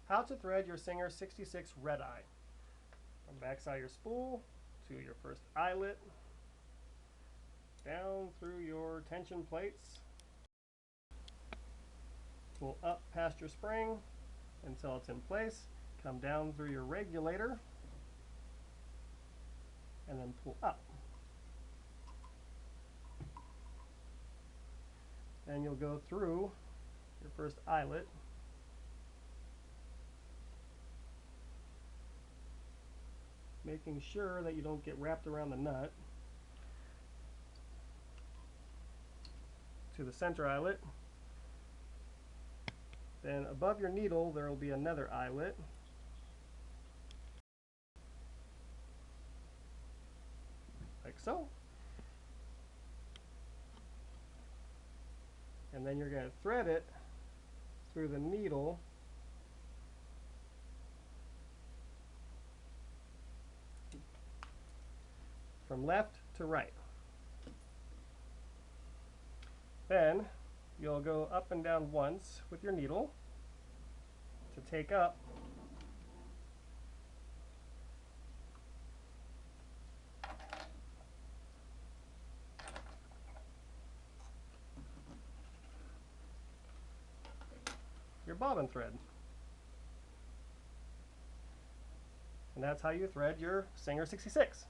How to thread your Singer 66 red eye. From the back side of your spool to your first eyelet, down through your tension plates, pull up past your spring until it's in place, come down through your regulator, and then pull up. Then you'll go through your first eyelet, making sure that you don't get wrapped around the nut, to the center eyelet. Then above your needle there will be another eyelet, like so. And then you're going to thread it through the needle from left to right. Then you'll go up and down once with your needle to take up your bobbin thread. And that's how you thread your Singer 66.